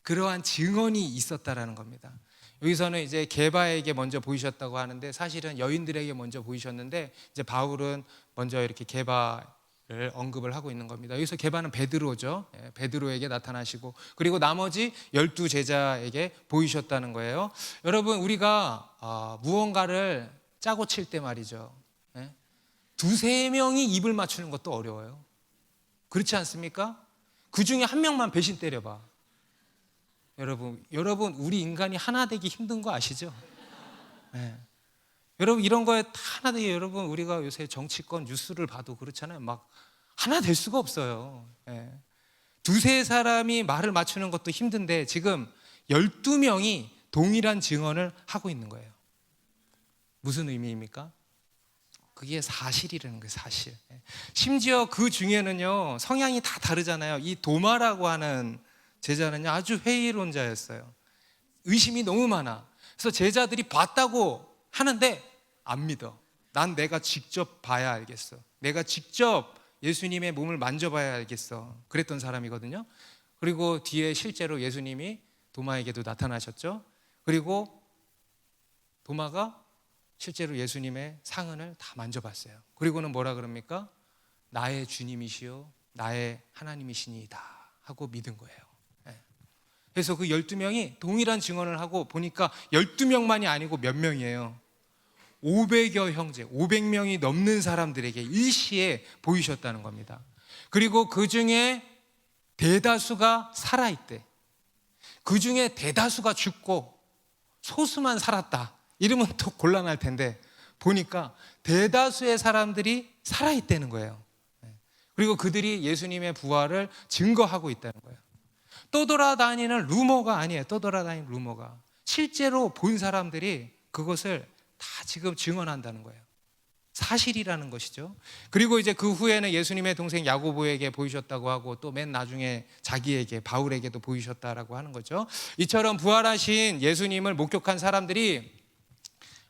그러한 증언이 있었다라는 겁니다. 여기서는 이제 게바에게 먼저 보이셨다고 하는데 사실은 여인들에게 먼저 보이셨는데, 이제 바울은 먼저 이렇게 게바를 언급을 하고 있는 겁니다. 여기서 게바는 베드로죠. 베드로에게 나타나시고 그리고 나머지 12제자에게 보이셨다는 거예요. 여러분, 우리가 무언가를 짜고 칠 때 말이죠, 두세 명이 입을 맞추는 것도 어려워요. 그렇지 않습니까? 그 중에 한 명만 배신 때려봐. 여러분 우리 인간이 하나 되기 힘든 거 아시죠? 여러분, 이런 거에 다 하나 되기, 여러분 우리가 요새 정치권 뉴스를 봐도 그렇잖아요. 막 하나 될 수가 없어요. 두세 사람이 말을 맞추는 것도 힘든데 지금 12명이 동일한 증언을 하고 있는 거예요. 무슨 의미입니까? 그게 사실이라는 거예요, 사실. 심지어 그 중에는요, 성향이 다 다르잖아요. 이 도마라고 하는 제자는요, 아주 회의론자였어요. 의심이 너무 많아. 그래서 제자들이 봤다고 하는데 안 믿어. 난 내가 직접 봐야 알겠어. 내가 직접 예수님의 몸을 만져봐야 알겠어. 그랬던 사람이거든요. 그리고 뒤에 실제로 예수님이 도마에게도 나타나셨죠. 그리고 도마가 실제로 예수님의 상흔을 다 만져봤어요. 그리고는 뭐라 그럽니까? 나의 주님이시요 나의 하나님이시니이다 하고 믿은 거예요. 그래서 그 12명이 동일한 증언을 하고 보니까 12명만이 아니고 몇 명이에요? 500여 형제, 500명이 넘는 사람들에게 일시에 보이셨다는 겁니다. 그리고 그 중에 대다수가 살아있대. 그 중에 대다수가 죽고 소수만 살았다. 이러면 또 곤란할 텐데 보니까 대다수의 사람들이 살아있다는 거예요. 그리고 그들이 예수님의 부활을 증거하고 있다는 거예요. 떠돌아다니는 루머가 아니에요. 떠돌아다니는 루머가. 실제로 본 사람들이 그것을 다 지금 증언한다는 거예요. 사실이라는 것이죠. 그리고 이제 그 후에는 예수님의 동생 야고보에게 보이셨다고 하고 또 맨 나중에 자기에게 바울에게도 보이셨다라고 하는 거죠. 이처럼 부활하신 예수님을 목격한 사람들이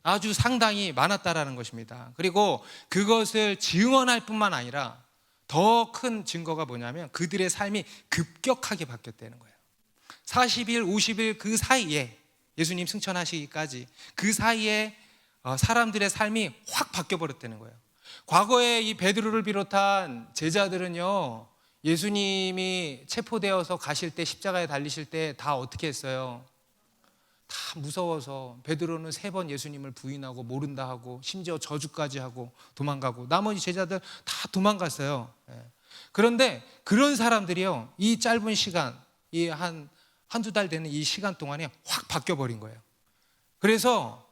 아주 상당히 많았다라는 것입니다. 그리고 그것을 증언할 뿐만 아니라 더 큰 증거가 뭐냐면 그들의 삶이 급격하게 바뀌었다는 거예요. 40일, 50일 그 사이에 예수님 승천하시기까지 그 사이에 사람들의 삶이 확 바뀌어버렸다는 거예요. 과거에 이 베드로를 비롯한 제자들은요, 예수님이 체포되어서 가실 때 십자가에 달리실 때 다 어떻게 했어요? 다 무서워서 베드로는 3번 예수님을 부인하고 모른다 하고 심지어 저주까지 하고 도망가고 나머지 제자들 다 도망갔어요. 그런데 그런 사람들이요, 이 짧은 시간, 이 한두 달 되는 이 시간 동안에 확 바뀌어버린 거예요. 그래서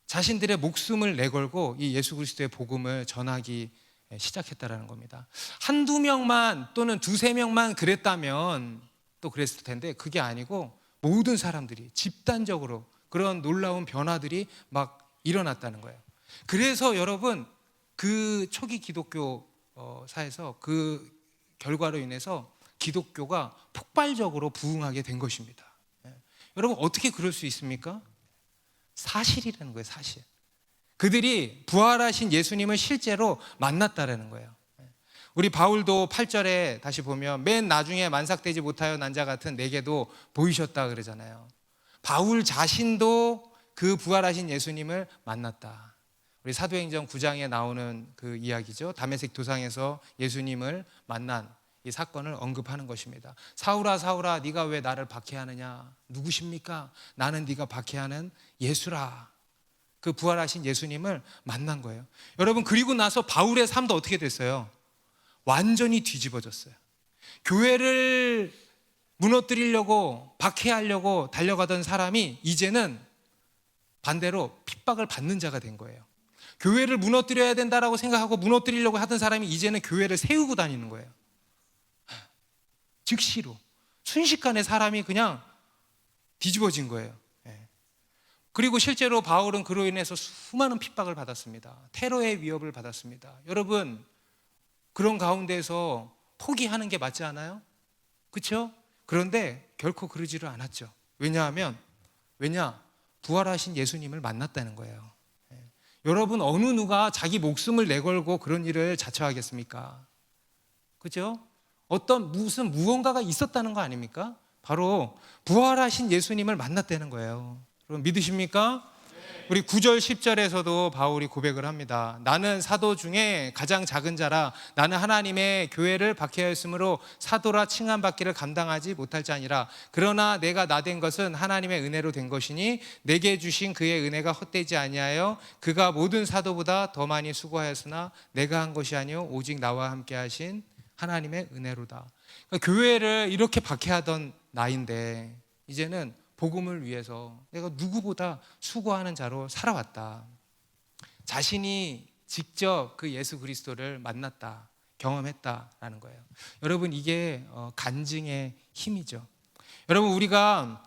자신들의 목숨을 내걸고 이 예수 그리스도의 복음을 전하기 시작했다라는 겁니다. 한두 명만 또는 두세 명만 그랬다면 또 그랬을 텐데 그게 아니고 모든 사람들이 집단적으로 그런 놀라운 변화들이 막 일어났다는 거예요. 그래서 여러분 그 초기 기독교 사에서 그 결과로 인해서 기독교가 폭발적으로 부흥하게 된 것입니다. 여러분 어떻게 그럴 수 있습니까? 사실이라는 거예요. 사실. 그들이 부활하신 예수님을 실제로 만났다라는 거예요. 우리 바울도 8절에 다시 보면 맨 나중에 만삭되지 못하여 난 자 같은 내게도 보이셨다 그러잖아요. 바울 자신도 그 부활하신 예수님을 만났다. 우리 사도행전 9장에 나오는 그 이야기죠. 다메섹 도상에서 예수님을 만난 이 사건을 언급하는 것입니다. 사울아 사울아 네가 왜 나를 박해하느냐? 누구십니까? 나는 네가 박해하는 예수라. 그 부활하신 예수님을 만난 거예요. 여러분 그리고 나서 바울의 삶도 어떻게 됐어요? 완전히 뒤집어졌어요. 교회를 무너뜨리려고 박해하려고 달려가던 사람이 이제는 반대로 핍박을 받는 자가 된 거예요. 교회를 무너뜨려야 된다라고 생각하고 무너뜨리려고 하던 사람이 이제는 교회를 세우고 다니는 거예요. 즉시로 순식간에 사람이 그냥 뒤집어진 거예요. 그리고 실제로 바울은 그로 인해서 수많은 핍박을 받았습니다. 테러의 위협을 받았습니다. 여러분 그런 가운데서 포기하는 게 맞지 않아요? 그렇죠? 그런데 결코 그러지를 않았죠. 왜냐? 부활하신 예수님을 만났다는 거예요. 여러분 어느 누가 자기 목숨을 내걸고 그런 일을 자처하겠습니까? 그렇죠? 무슨 무언가가 있었다는 거 아닙니까? 바로 부활하신 예수님을 만났다는 거예요. 여러분 믿으십니까? 우리 9절 10절에서도 바울이 고백을 합니다. 나는 사도 중에 가장 작은 자라 나는 하나님의 교회를 박해하였으므로 사도라 칭함받기를 감당하지 못할 자니라. 그러나 내가 나된 것은 하나님의 은혜로 된 것이니 내게 주신 그의 은혜가 헛되지 아니하여 그가 모든 사도보다 더 많이 수고하였으나 내가 한 것이 아니요 오직 나와 함께 하신 하나님의 은혜로다. 그러니까 교회를 이렇게 박해하던 나인데 이제는 복음을 위해서 내가 누구보다 수고하는 자로 살아왔다. 자신이 직접 그 예수 그리스도를 만났다, 경험했다라는 거예요. 여러분 이게 간증의 힘이죠. 여러분 우리가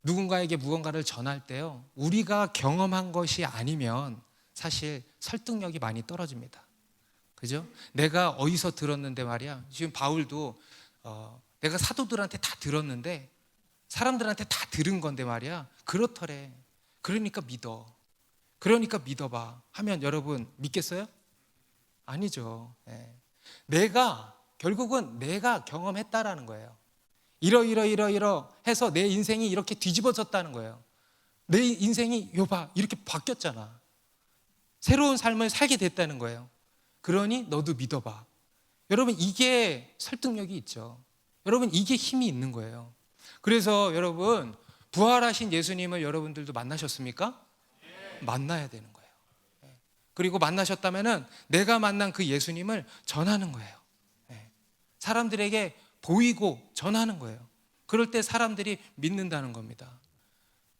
누군가에게 무언가를 전할 때요, 우리가 경험한 것이 아니면 사실 설득력이 많이 떨어집니다. 그죠? 내가 어디서 들었는데 말이야. 지금 바울도 내가 사도들한테 다 들었는데 사람들한테 다 들은 건데 말이야. 그렇더래. 그러니까 믿어. 그러니까 믿어봐 하면 여러분 믿겠어요? 아니죠. 결국은 내가 경험했다라는 거예요. 이러 해서 내 인생이 이렇게 뒤집어졌다는 거예요. 내 인생이 요봐 이렇게 바뀌었잖아. 새로운 삶을 살게 됐다는 거예요. 그러니 너도 믿어봐. 여러분 이게 설득력이 있죠. 여러분 이게 힘이 있는 거예요. 그래서 여러분 부활하신 예수님을 여러분들도 만나셨습니까? 만나야 되는 거예요. 그리고 만나셨다면은 내가 만난 그 예수님을 전하는 거예요. 사람들에게 보이고 전하는 거예요. 그럴 때 사람들이 믿는다는 겁니다.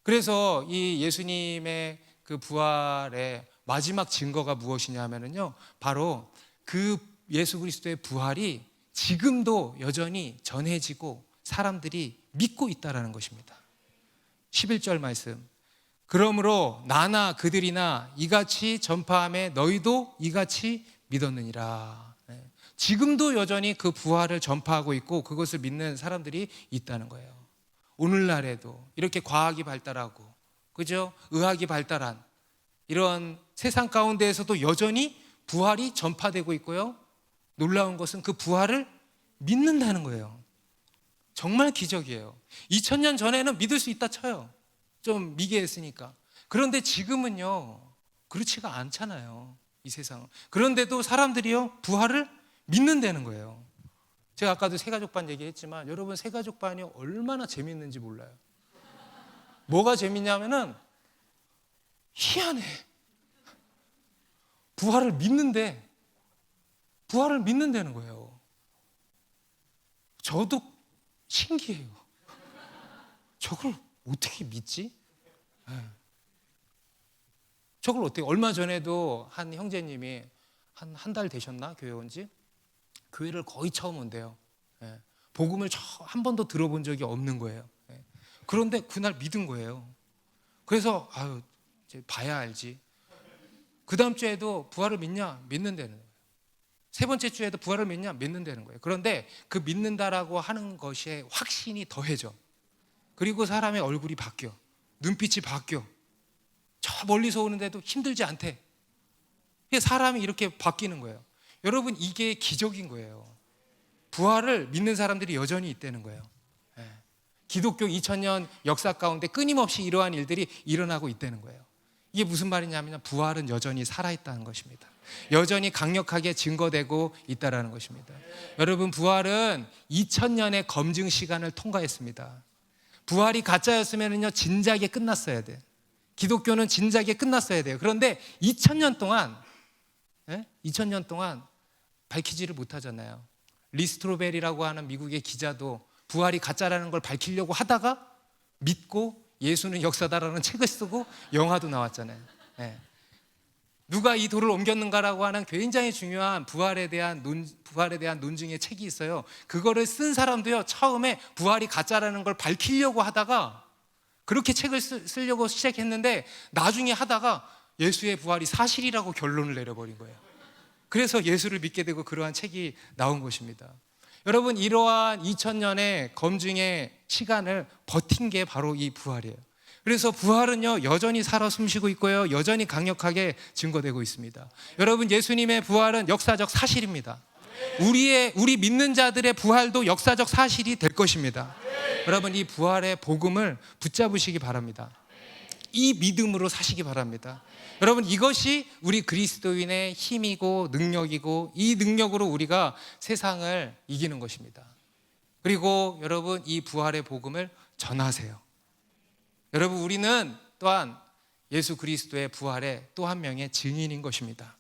그래서 이 예수님의 그 부활의 마지막 증거가 무엇이냐 하면요, 바로 그 예수 그리스도의 부활이 지금도 여전히 전해지고 사람들이 믿고 있다라는 것입니다. 11절 말씀. 그러므로 나나 그들이나 이같이 전파함에 너희도 이같이 믿었느니라. 지금도 여전히 그 부활을 전파하고 있고 그것을 믿는 사람들이 있다는 거예요. 오늘날에도 이렇게 과학이 발달하고, 그죠? 의학이 발달한 이런 세상 가운데에서도 여전히 부활이 전파되고 있고요. 놀라운 것은 그 부활을 믿는다는 거예요. 정말 기적이에요. 2000년 전에는 믿을 수 있다 쳐요. 좀 미개했으니까. 그런데 지금은요, 그렇지가 않잖아요. 이 세상은. 그런데도 사람들이요, 부활을 믿는다는 거예요. 제가 아까도 새가족반 얘기했지만 여러분 새가족반이 얼마나 재밌는지 몰라요. 뭐가 재밌냐면은 희한해. 부활을 믿는다는 거예요. 저도 신기해요. 저걸 어떻게 믿지? 저걸 어떻게, 얼마 전에도 한 형제님이 한 달 되셨나? 교회 온 지? 교회를 거의 처음 온대요. 복음을 한 번도 들어본 적이 없는 거예요. 그런데 그날 믿은 거예요. 그래서 이제 봐야 알지. 그 다음 주에도 부활을 믿냐? 믿는다는 거예요. 세 번째 주에도 부활을 믿냐? 믿는다는 거예요. 그런데 그 믿는다라고 하는 것에 확신이 더해져. 그리고 사람의 얼굴이 바뀌어. 눈빛이 바뀌어. 저 멀리서 오는데도 힘들지 않대. 사람이 이렇게 바뀌는 거예요. 여러분 이게 기적인 거예요. 부활을 믿는 사람들이 여전히 있다는 거예요. 기독교 2000년 역사 가운데 끊임없이 이러한 일들이 일어나고 있다는 거예요. 이게 무슨 말이냐면 부활은 여전히 살아있다는 것입니다. 여전히 강력하게 증거되고 있다는 것입니다. 여러분 부활은 2000년의 검증 시간을 통과했습니다. 부활이 가짜였으면요 진작에 끝났어야 돼. 기독교는 진작에 끝났어야 돼요. 그런데 2000년 동안 밝히지를 못하잖아요. 리스트로벨이라고 하는 미국의 기자도 부활이 가짜라는 걸 밝히려고 하다가 믿고 예수는 역사다라는 책을 쓰고 영화도 나왔잖아요. 누가 이 돌을 옮겼는가라고 하는 굉장히 중요한 부활에 대한 논증의 책이 있어요. 그거를 쓴 사람도요 처음에 부활이 가짜라는 걸 밝히려고 하다가 그렇게 책을 쓰려고 시작했는데 나중에 하다가 예수의 부활이 사실이라고 결론을 내려버린 거예요. 그래서 예수를 믿게 되고 그러한 책이 나온 것입니다. 여러분 이러한 2000년의 검증의 시간을 버틴 게 바로 이 부활이에요. 그래서 부활은요 여전히 살아 숨쉬고 있고요 여전히 강력하게 증거되고 있습니다. 여러분 예수님의 부활은 역사적 사실입니다. 우리 믿는 자들의 부활도 역사적 사실이 될 것입니다. 여러분 이 부활의 복음을 붙잡으시기 바랍니다. 이 믿음으로 사시기 바랍니다. 여러분 이것이 우리 그리스도인의 힘이고 능력이고 이 능력으로 우리가 세상을 이기는 것입니다. 그리고 여러분 이 부활의 복음을 전하세요. 여러분 우리는 또한 예수 그리스도의 부활의 또 한 명의 증인인 것입니다.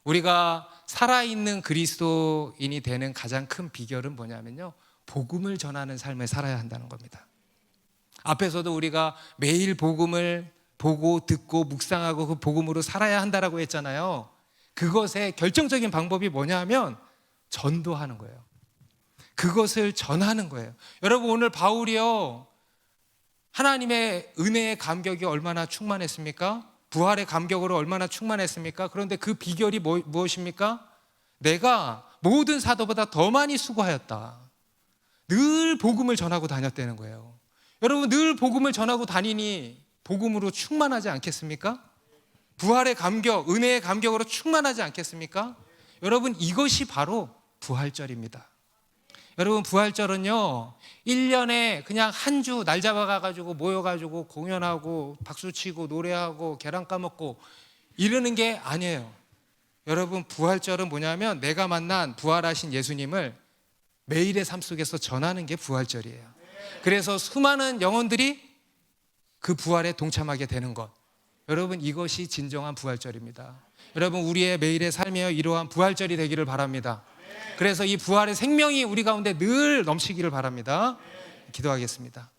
우리가 살아있는 그리스도인이 되는 가장 큰 비결은 뭐냐면요 복음을 전하는 삶을 살아야 한다는 겁니다. 앞에서도 우리가 매일 복음을 보고 듣고 묵상하고 그 복음으로 살아야 한다라고 했잖아요. 그것의 결정적인 방법이 뭐냐면 전도하는 거예요. 그것을 전하는 거예요. 여러분 오늘 바울이요 하나님의 은혜의 감격이 얼마나 충만했습니까? 부활의 감격으로 얼마나 충만했습니까? 그런데 그 비결이 무엇입니까? 내가 모든 사도보다 더 많이 수고하였다. 늘 복음을 전하고 다녔다는 거예요. 여러분 늘 복음을 전하고 다니니 복음으로 충만하지 않겠습니까? 부활의 감격, 은혜의 감격으로 충만하지 않겠습니까? 여러분, 이것이 바로 부활절입니다. 여러분, 부활절은요 1년에 그냥 한 주 날 잡아가지고 모여가지고 공연하고 박수치고 노래하고 계란 까먹고 이러는 게 아니에요. 여러분, 부활절은 뭐냐면 내가 만난 부활하신 예수님을 매일의 삶 속에서 전하는 게 부활절이에요. 그래서 수많은 영혼들이 그 부활에 동참하게 되는 것, 여러분, 이것이 진정한 부활절입니다. 여러분, 우리의 매일의 삶이여 이러한 부활절이 되기를 바랍니다. 그래서 이 부활의 생명이 우리 가운데 늘 넘치기를 바랍니다. 기도하겠습니다.